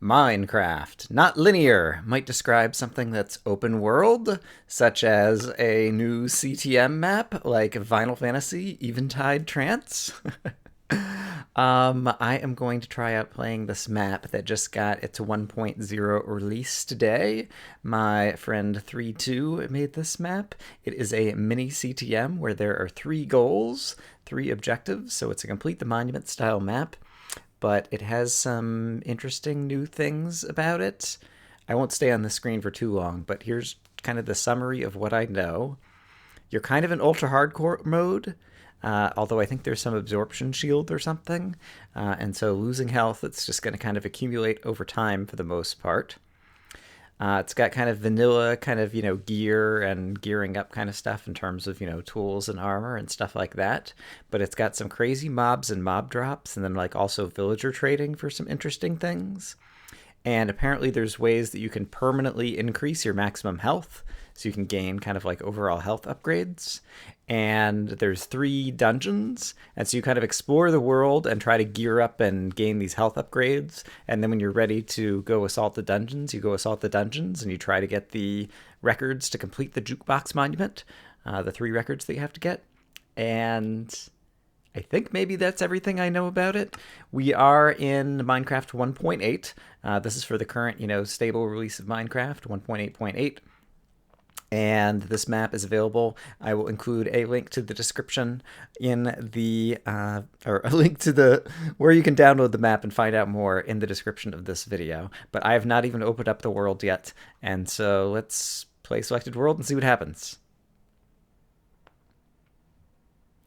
Minecraft, not linear, might describe something that's open world, such as a new CTM map like Final Fantasy Eventide Trance. I am going to try out playing this map that just got its 1.0 release today. My friend 32 made this map. It is a mini CTM where there are three goals, three objectives, so it's a complete the monument style map, but it has some interesting new things about it. I won't stay on the screen for too long, but here's kind of the summary of what I know. You're kind of in ultra hardcore mode, although I think there's some absorption shield or something, and so losing health, it's just going to kind of accumulate over time for the most part. It's got kind of vanilla kind of, gear and gearing up kind of stuff in terms of, tools and armor and stuff like that. But it's got some crazy mobs and mob drops and then like also villager trading for some interesting things. And apparently there's ways that you can permanently increase your maximum health. So you can gain kind of like overall health upgrades. And there's three dungeons. And so you kind of explore the world and try to gear up and gain these health upgrades. And then when you're ready to go assault the dungeons, you go assault the dungeons and you try to get the records to complete the jukebox monument. The three records that you have to get. And I think maybe that's everything I know about it. We are in Minecraft 1.8. This is for the current, stable release of Minecraft 1.8.8. And this map is available. I will include a link to the description in the, or a link to the, where you can download the map and find out more in the description of this video. But I have not even opened up the world yet. And so let's play selected world and see what happens.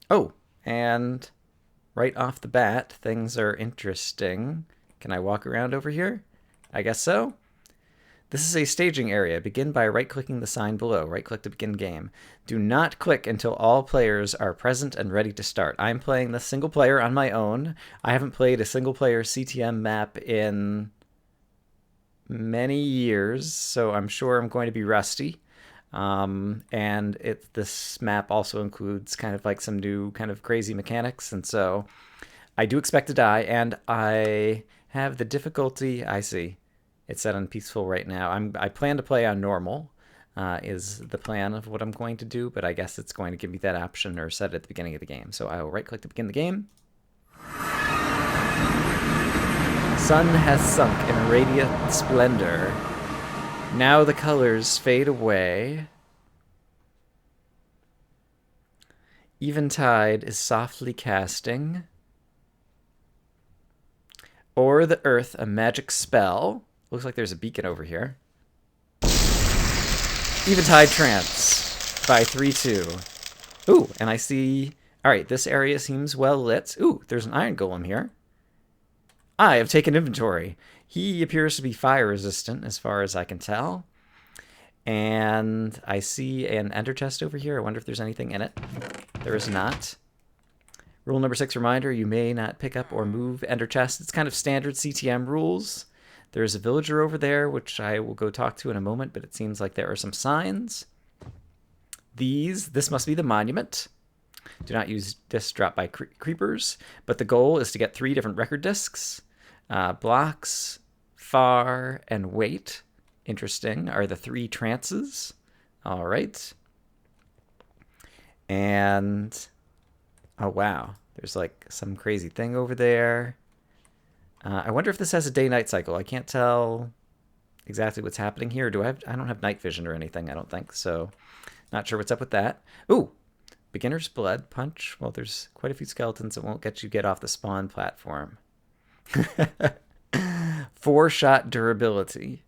Oh, and right off the bat, things are interesting. Can I walk around over here? I guess so. This is a staging area. Begin by right-clicking the sign below. Right-click to begin game. Do not click until all players are present and ready to start. I'm playing the single player on my own. I haven't played a single-player CTM map in many years, so I'm sure I'm going to be rusty. And this map also includes kind of like some new kind of crazy mechanics, and so I do expect to die, and I have the difficulty, I see. It's set on peaceful right now. I plan to play on normal, is the plan of what I'm going to do, but I guess it's going to give me that option or set it at the beginning of the game. So I will right-click to begin the game. Sun has sunk in radiant splendor. Now the colors fade away. Eventide is softly casting. O'er the earth, a magic spell. Looks like there's a beacon over here. Eventide Trance by 3-2. Ooh, and I see... Alright, this area seems well lit. Ooh, there's an iron golem here. I have taken inventory. He appears to be fire resistant as far as I can tell. And I see an ender chest over here. I wonder if there's anything in it. There is not. Rule number 6 reminder, you may not pick up or move ender chests. It's kind of standard CTM rules. There's a villager over there, which I will go talk to in a moment, but it seems like there are some signs. This must be the monument. Do not use discs dropped by creepers, but the goal is to get 3 different record discs. Blocks, far, and wait. Interesting. Are the 3 trances. All right. And, oh wow, there's like some crazy thing over there. I wonder if this has a day-night cycle. I can't tell exactly what's happening here. I don't have night vision or anything, I don't think, so not sure what's up with that. Ooh, beginner's blood punch. Well, there's quite a few skeletons that won't get off the spawn platform. 4-shot durability.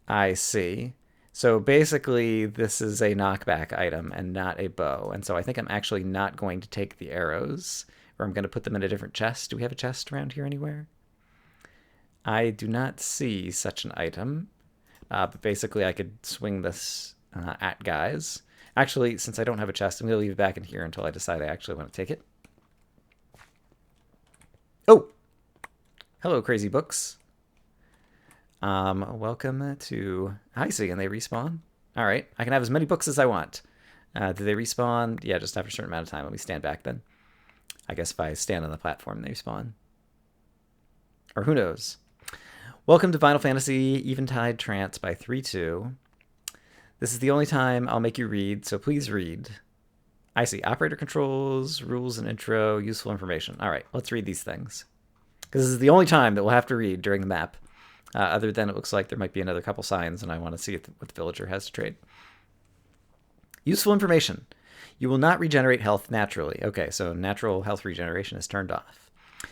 I see. So basically, this is a knockback item and not a bow, and so I think I'm actually not going to take the arrows, or I'm going to put them in a different chest. Do we have a chest around here anywhere? I do not see such an item, but basically I could swing this at guys. Actually, since I don't have a chest, I'm going to leave it back in here until I decide I actually want to take it. Oh! Hello, crazy books. Welcome to... I see, and they respawn. Alright, I can have as many books as I want. Do they respawn? Yeah, just after a certain amount of time. Let me stand back then. I guess if I stand on the platform, they respawn. Or who knows? Welcome to Final Fantasy Eventide Trance by 3-2. This is the only time I'll make you read, so please read. I see. Operator controls, rules and intro, useful information. All right, let's read these things. Because this is the only time that we'll have to read during the map. Other than it looks like there might be another couple signs, and I want to see what the villager has to trade. Useful information. You will not regenerate health naturally. Okay, so natural health regeneration is turned off.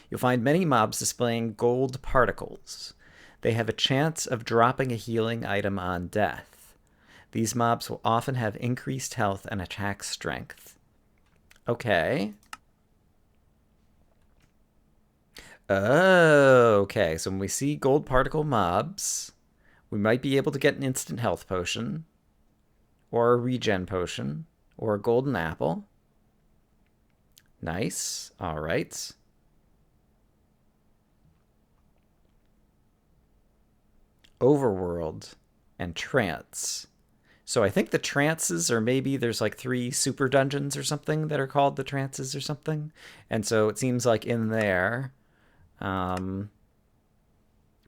You'll find many mobs displaying gold particles. They have a chance of dropping a healing item on death. These mobs will often have increased health and attack strength. Okay. Oh, okay. So when we see gold particle mobs, we might be able to get an instant health potion, or a regen potion, or a golden apple. Nice. All right. Overworld and Trance. So I think the trances are maybe there's like 3 super dungeons or something that are called the trances or something. And so it seems like in there,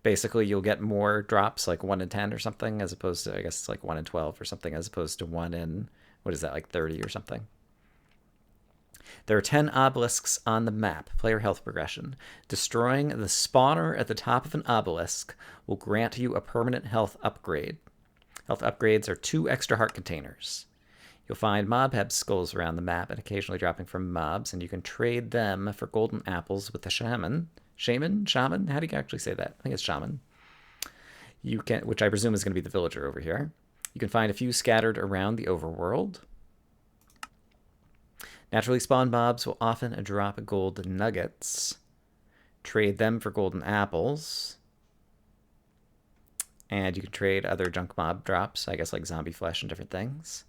basically you'll get more drops, like 1 in 10 or something, as opposed to, I guess it's like 1 in 12 or something, as opposed to 1 in, what is that, like 30 or something. There are 10 obelisks on the map. Player health progression. Destroying the spawner at the top of an obelisk will grant you a permanent health upgrade. Health upgrades are 2 extra heart containers. You'll find mob head skulls around the map and occasionally dropping from mobs, and you can trade them for golden apples with the shaman. Shaman? How do you actually say that? I think it's shaman. You can, which I presume is going to be the villager over here. You can find a few scattered around the overworld. Naturally spawned mobs will often drop gold nuggets. Trade them for golden apples. And you can trade other junk mob drops, I guess like zombie flesh and different things.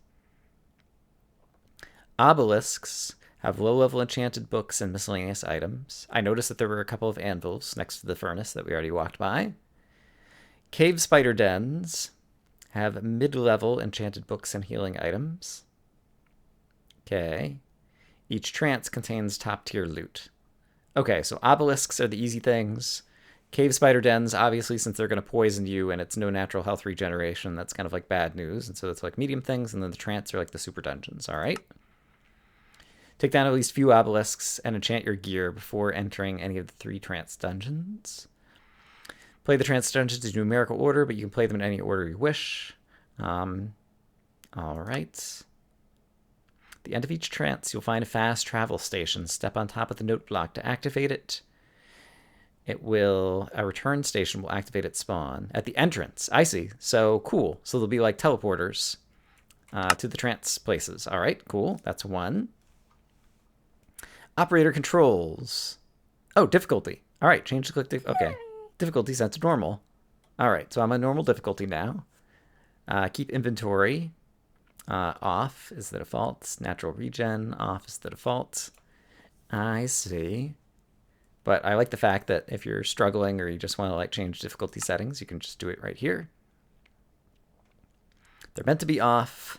Obelisks have low-level enchanted books and miscellaneous items. I noticed that there were a couple of anvils next to the furnace that we already walked by. Cave spider dens have mid-level enchanted books and healing items. Okay. Each trance contains top-tier loot. Okay, so obelisks are the easy things. Cave spider dens, obviously, since they're going to poison you and it's no natural health regeneration, that's kind of like bad news. And so it's like medium things, and then the trance are like the super dungeons, all right? Take down at least a few obelisks and enchant your gear before entering any of the 3 trance dungeons. Play the trance dungeons in numerical order, but you can play them in any order you wish. All right. At the end of each trance, you'll find a fast travel station. Step on top of the note block to activate it. A return station will activate at spawn. At the entrance, I see. So, cool. So there'll be like teleporters to the trance places. All right, cool. That's 1. Operator controls. Oh, difficulty. All right, change the click. Okay. Difficulty set to normal. All right, so I'm on normal difficulty now. Keep inventory. Off is the default. Natural regen off is the default. I see. But I like the fact that if you're struggling or you just want to like change difficulty settings, you can just do it right here. They're meant to be off,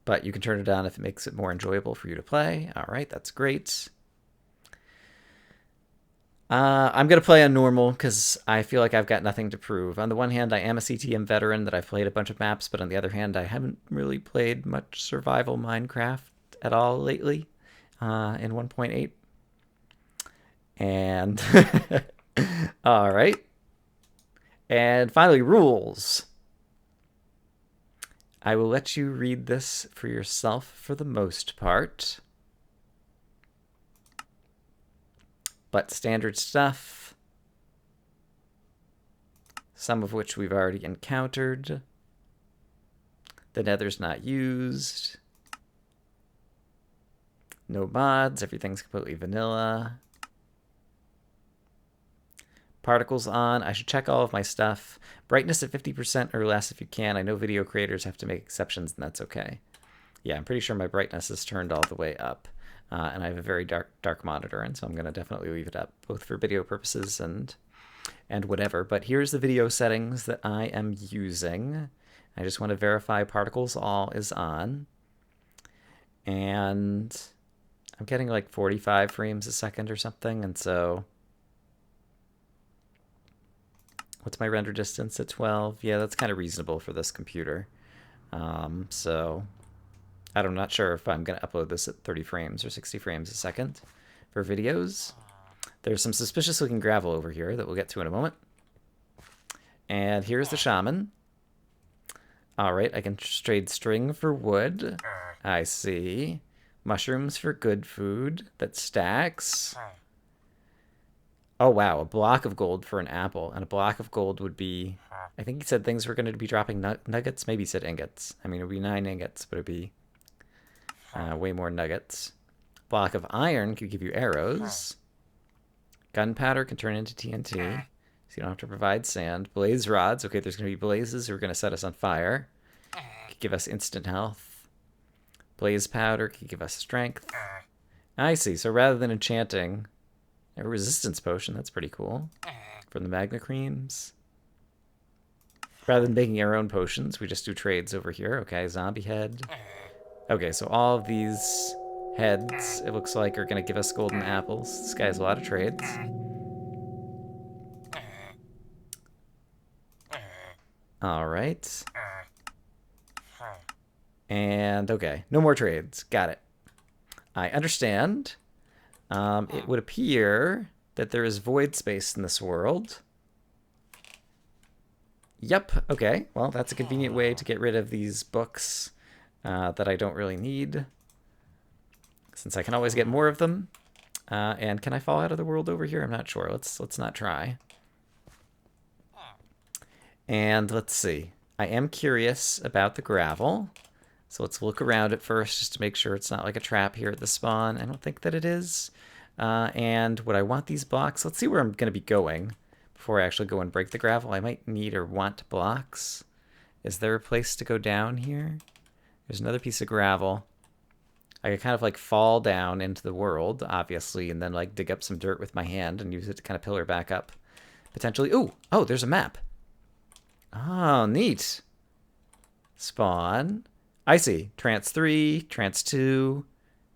but you can turn it on if it makes it more enjoyable for you to play. All right, that's great. I'm going to play on normal because I feel like I've got nothing to prove. On the one hand, I am a CTM veteran that I've played a bunch of maps, but on the other hand, I haven't really played much survival Minecraft at all lately in 1.8. And all right. And finally, rules. I will let you read this for yourself for the most part. But standard stuff, some of which we've already encountered. The nether's not used. No mods, everything's completely vanilla. Particles on, I should check all of my stuff. Brightness at 50% or less if you can. I know video creators have to make exceptions, and that's okay. Yeah, I'm pretty sure my brightness is turned all the way up. And I have a very dark monitor, and so I'm going to definitely leave it up, both for video purposes and whatever. But here's the video settings that I am using. I just want to verify particles all is on. And I'm getting like 45 frames a second or something, and so What's my render distance at 12? Yeah, that's kind of reasonable for this computer. So I'm not sure if I'm going to upload this at 30 frames or 60 frames a second for videos. There's some suspicious looking gravel over here that we'll get to in a moment. And here's the shaman. All right, I can trade string for wood. I see. Mushrooms for good food that stacks. Oh, wow, a block of gold for an apple. And a block of gold would be... I think he said things were going to be dropping nuggets. Maybe he said ingots. I mean, it would be 9 ingots, but it would be way more nuggets. Block of iron could give you arrows. Gunpowder can turn into TNT, so you don't have to provide sand. Blaze rods. Okay, there's going to be blazes who are going to set us on fire. Could give us instant health. Blaze powder could give us strength. I see. So rather than enchanting a resistance potion, that's pretty cool. From the magma creams. Rather than making our own potions, we just do trades over here. Okay, zombie head. Okay, so all of these heads, it looks like, are going to give us golden apples. This guy has a lot of trades. All right. And, okay, no more trades. Got it. I understand. It would appear that there is void space in this world. Yep, okay. Well, that's a convenient way to get rid of these books that I don't really need, since I can always get more of them. And can I fall out of the world over here? I'm not sure. Let's not try. And let's see. I am curious about the gravel. So let's look around at first just to make sure it's not like a trap here at the spawn. I don't think that it is. And would I want these blocks? Let's see where I'm going to be going before I actually go and break the gravel. I might need or want blocks. Is there a place to go down here? There's another piece of gravel. I could kind of like fall down into the world, obviously, and then like dig up some dirt with my hand and use it to kind of pillar back up. Potentially. Ooh, oh, there's a map. Oh, neat. Spawn. I see. Trance 3, Trance 2,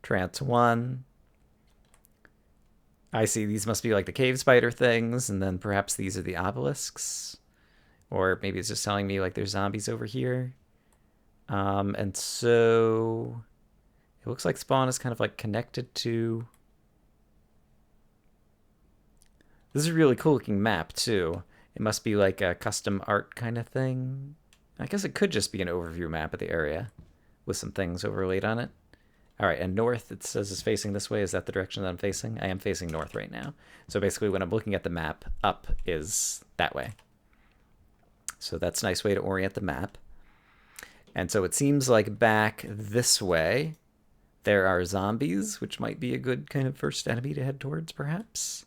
Trance 1. I see. These must be like the cave spider things, and then perhaps these are the obelisks. Or maybe it's just telling me like there's zombies over here. And so it looks like spawn is kind of like connected to... This is a really cool looking map too. It must be like a custom art kind of thing. I guess it could just be an overview map of the area with some things overlaid on it. All right, and north, it says, is facing this way. Is that the direction that I'm facing? I am facing north right now. So basically when I'm looking at the map, up is that way. So that's a nice way to orient the map. And so it seems like back this way, there are zombies, which might be a good kind of first enemy to head towards, perhaps.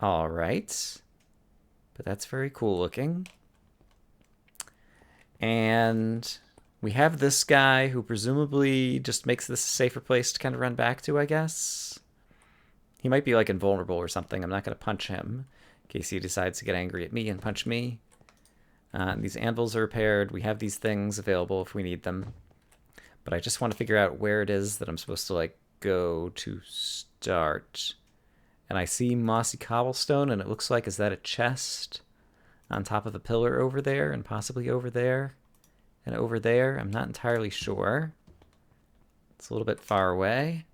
All right. But that's very cool looking. And we have this guy who presumably just makes this a safer place to kind of run back to, I guess. He might be like invulnerable or something. I'm not going to punch him in case he decides to get angry at me and punch me. These anvils are repaired. We have these things available if we need them. But I just want to figure out where it is that I'm supposed to like go to start. And I see mossy cobblestone, and it looks like, is that a chest on top of a pillar over there, and possibly over there, and over there? I'm not entirely sure. It's a little bit far away.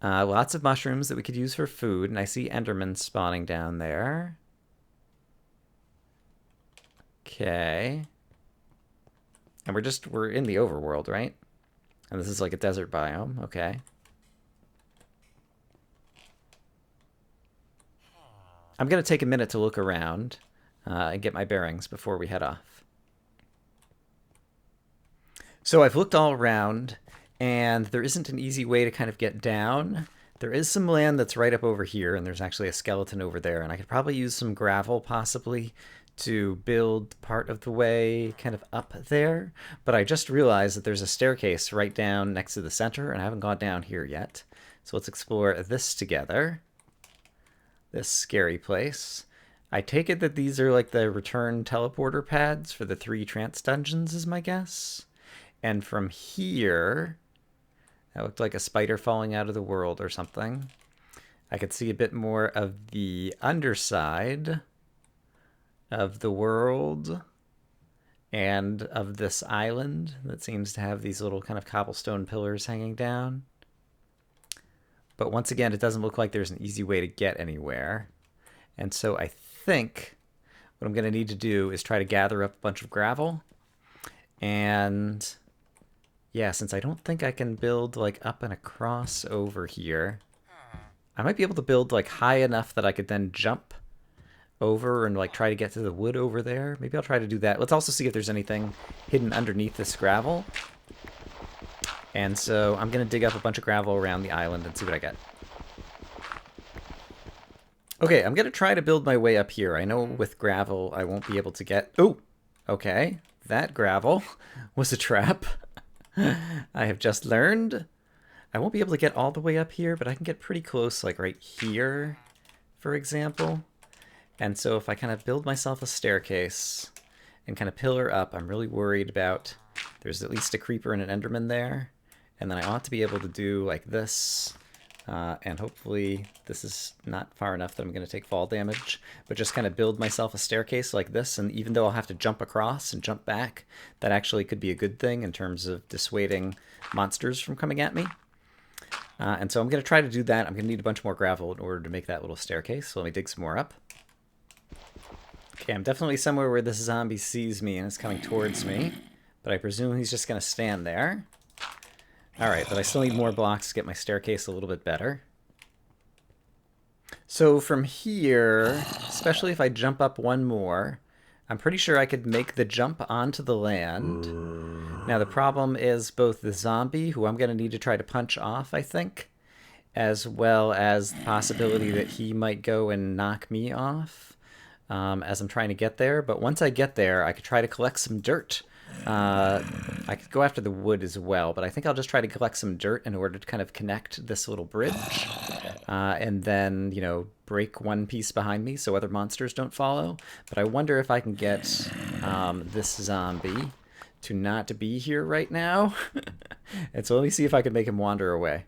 Lots of mushrooms that we could use for food, and I see endermen spawning down there. Okay. And we're in the overworld, right? And this is like a desert biome, okay. I'm going to take a minute to look around and get my bearings before we head off. So I've looked all around, and there isn't an easy way to kind of get down. There is some land that's right up over here, and there's actually a skeleton over there, and I could probably use some gravel possibly to build part of the way kind of up there. But I just realized that there's a staircase right down next to the center, and I haven't gone down here yet. So let's explore this together. This scary place. I take it that these are like the return teleporter pads for the 3 trance dungeons is my guess. And from here, that looked like a spider falling out of the world or something. I could see a bit more of the underside of the world and of this island that seems to have these little kind of cobblestone pillars hanging down. But once again, it doesn't look like there's an easy way to get anywhere. And so I think what I'm going to need to do is try to gather up a bunch of gravel. And yeah, since I don't think I can build like up and across over here, I might be able to build like high enough that I could then jump over and like try to get to the wood over there. Maybe I'll try to do that. Let's also see if there's anything hidden underneath this gravel. And so I'm going to dig up a bunch of gravel around the island and see what I get. Okay, I'm going to try to build my way up here. I know with gravel I won't be able to get... Oh, okay. That gravel was a trap. I have just learned. I won't be able to get all the way up here, but I can get pretty close, like right here, for example. And so if I kind of build myself a staircase and kind of pillar up, I'm really worried about... There's at least a creeper and an enderman there. And then I ought to be able to do like this. And hopefully this is not far enough that I'm going to take fall damage. But just kind of build myself a staircase like this. And even though I'll have to jump across and jump back, that actually could be a good thing in terms of dissuading monsters from coming at me. And so I'm going to try to do that. I'm going to need a bunch more gravel in order to make that little staircase. So let me dig some more up. Okay, I'm definitely somewhere where this zombie sees me and is coming towards me. But I presume he's just going to stand there. Alright, but I still need more blocks to get my staircase a little bit better. So from here, especially if I jump up one more, I'm pretty sure I could make the jump onto the land. Now the problem is both the zombie, who I'm going to need to try to punch off, I think, as well as the possibility that he might go and knock me off as I'm trying to get there. But once I get there, I could try to collect some dirt. I could go after the wood as well, but I think I'll just try to collect some dirt in order to kind of connect this little bridge. And then, you know, break one piece behind me so other monsters don't follow. But I wonder if I can get this zombie to not be here right now. And so let me see if I can make him wander away.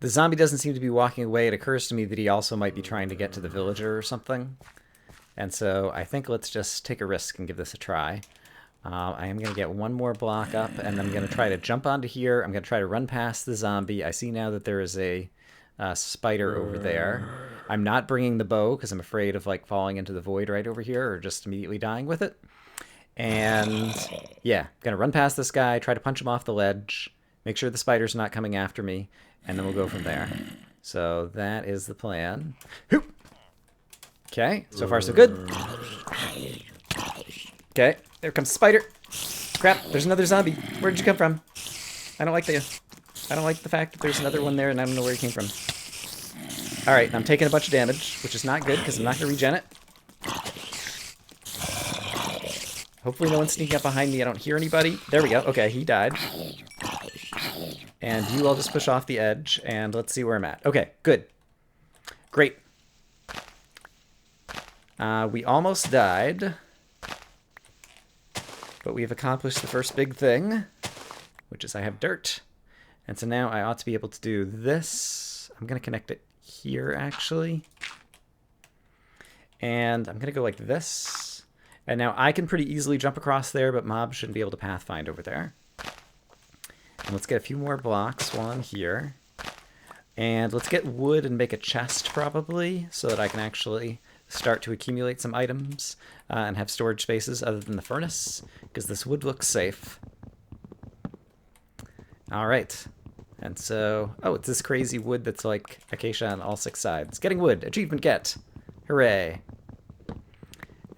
The zombie doesn't seem to be walking away. It occurs to me that he also might be trying to get to the villager or something. And so I think let's just take a risk and give this a try. I am going to get one more block up, and I'm going to try to jump onto here. I'm going to try to run past the zombie. I see now that there is a spider over there. I'm not bringing the bow because I'm afraid of like falling into the void right over here or just immediately dying with it. And yeah, I'm going to run past this guy, try to punch him off the ledge, make sure the spider's not coming after me, and then we'll go from there. So that is the plan. Hoop! Okay, so far so good. Okay, there comes the spider. Crap, there's another zombie. Where did you come from? I don't like the fact that there's another one there and I don't know where he came from. Alright, I'm taking a bunch of damage, which is not good because I'm not going to regen it. Hopefully no one's sneaking up behind me. I don't hear anybody. There we go. Okay, he died. And you all just push off the edge, and let's see where I'm at. Okay, good. Great. We almost died, but we've accomplished the first big thing, which is I have dirt. And so now I ought to be able to do this. I'm going to connect it here, actually. And I'm going to go like this. And now I can pretty easily jump across there, but mobs shouldn't be able to pathfind over there. And let's get a few more blocks while I'm here. And let's get wood and make a chest, probably, so that I can actually start to accumulate some items and have storage spaces other than the furnace, because this wood looks safe. All right. And so, oh, it's this crazy wood that's like acacia on all 6 sides. Getting wood. Achievement get. Hooray.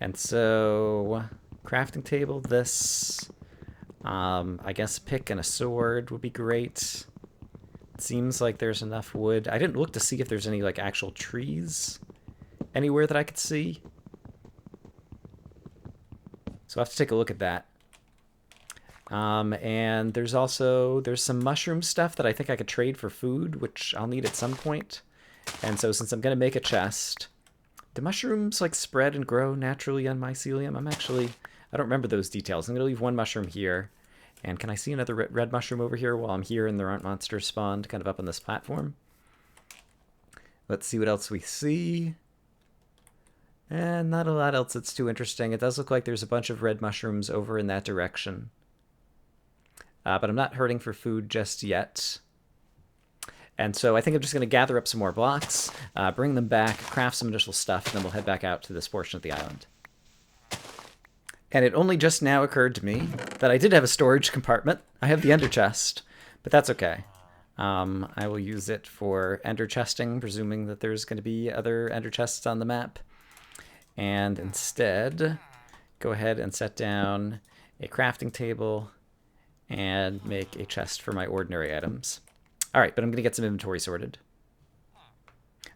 And so, crafting table, this. I guess a pick and a sword would be great. It seems like there's enough wood. I didn't look to see if there's any like actual trees anywhere that I could see. So I'll have to take a look at that. And there's some mushroom stuff that I think I could trade for food, which I'll need at some point. And so since I'm going to make a chest, do mushrooms like spread and grow naturally on mycelium? I don't remember those details. I'm going to leave one mushroom here. And can I see another red mushroom over here while I'm here and there aren't monsters spawned kind of up on this platform? Let's see what else we see. And not a lot else that's too interesting. It does look like there's a bunch of red mushrooms over in that direction. But I'm not hurting for food just yet. And so I think I'm just going to gather up some more blocks, bring them back, craft some additional stuff, and then we'll head back out to this portion of the island. And it only just now occurred to me that I did have a storage compartment. I have the ender chest, but that's okay. I will use it for ender chesting, presuming that there's going to be other ender chests on the map. And instead, go ahead and set down a crafting table and make a chest for my ordinary items. All right, but I'm going to get some inventory sorted.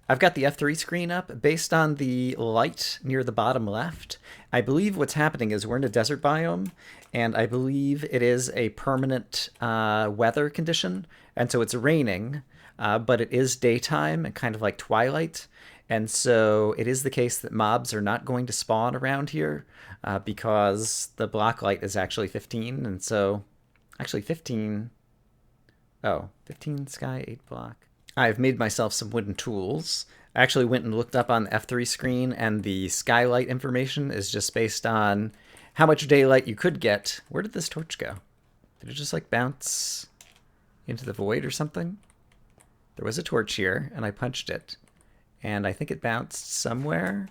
I've got the F3 screen up. Based on the light near the bottom left, I believe what's happening is we're in a desert biome, and I believe it is a permanent weather condition, and so it's raining, but it is daytime and kind of like twilight, and so it is the case that mobs are not going to spawn around here because the block light is actually 15, and so actually 15... Oh, 15 sky, 8 block. I've made myself some wooden tools. I actually went and looked up on the F3 screen, and the skylight information is just based on how much daylight you could get. Where did this torch go? Did it just like bounce into the void or something? There was a torch here, and I punched it. And I think it bounced somewhere.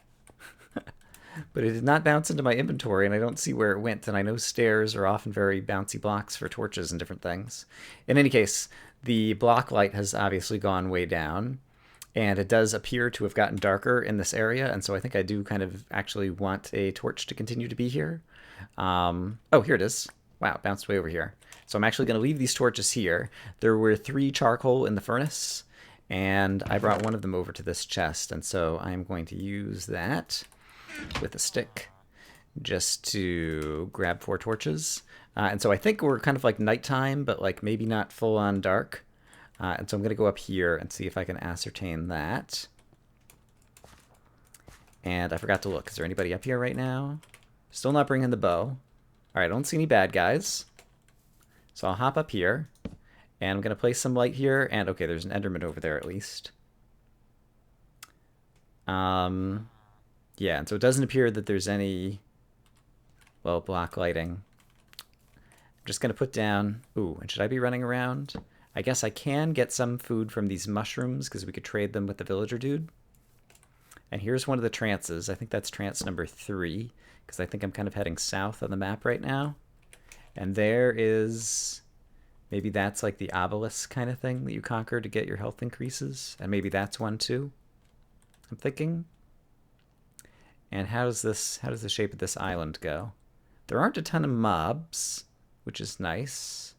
But it did not bounce into my inventory, and I don't see where it went. And I know stairs are often very bouncy blocks for torches and different things. In any case, the block light has obviously gone way down, and it does appear to have gotten darker in this area, and so I think I do kind of actually want a torch to continue to be here. Oh, here it is. Wow, it bounced way over here. So I'm actually going to leave these torches here. There were 3 charcoal in the furnace, and I brought one of them over to this chest, and so I'm going to use that with a stick just to grab 4 torches. And so I think we're kind of like nighttime, but like maybe not full on dark. And so I'm going to go up here and see if I can ascertain that. And I forgot to look. Is there anybody up here right now? Still not bringing the bow. All right, I don't see any bad guys. So I'll hop up here, and I'm going to place some light here. And okay, there's an Enderman over there at least. Yeah, and so it doesn't appear that there's any, well, block lighting. I'm just going to put down... Ooh, and should I be running around? I guess I can get some food from these mushrooms, because we could trade them with the villager dude. And here's one of the trances. I think that's trance number 3, because I think I'm kind of heading south on the map right now. And there is... Maybe that's like the obelisk kind of thing that you conquer to get your health increases. And maybe that's one too, I'm thinking. And how does the shape of this island go? There aren't a ton of mobs, which is nice.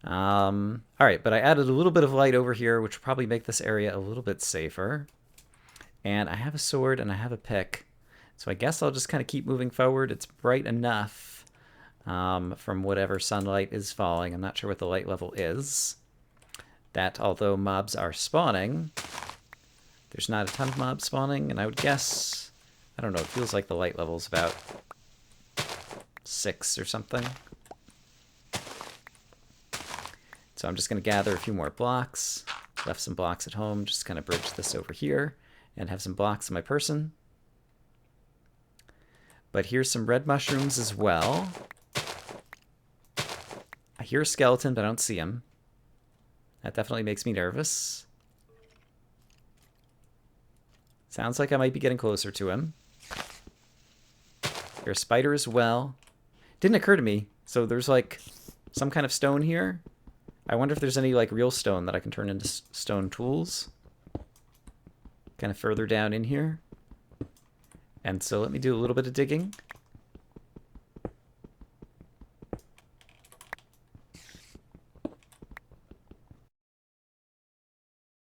All right, but I added a little bit of light over here, which will probably make this area a little bit safer. And I have a sword and I have a pick. So I guess I'll just kind of keep moving forward. It's bright enough from whatever sunlight is falling. I'm not sure what the light level is. That although mobs are spawning, there's not a ton of mobs spawning, and I would guess, I don't know, it feels like the light level's about 6 or something. So I'm just going to gather a few more blocks. Left some blocks at home, just kind of bridge this over here, and have some blocks in my person. But here's some red mushrooms as well. I hear a skeleton, but I don't see him. That definitely makes me nervous. Sounds like I might be getting closer to him. There's a spider as well. Didn't occur to me. So there's like some kind of stone here. I wonder if there's any like real stone that I can turn into stone tools. Kind of further down in here. And so let me do a little bit of digging.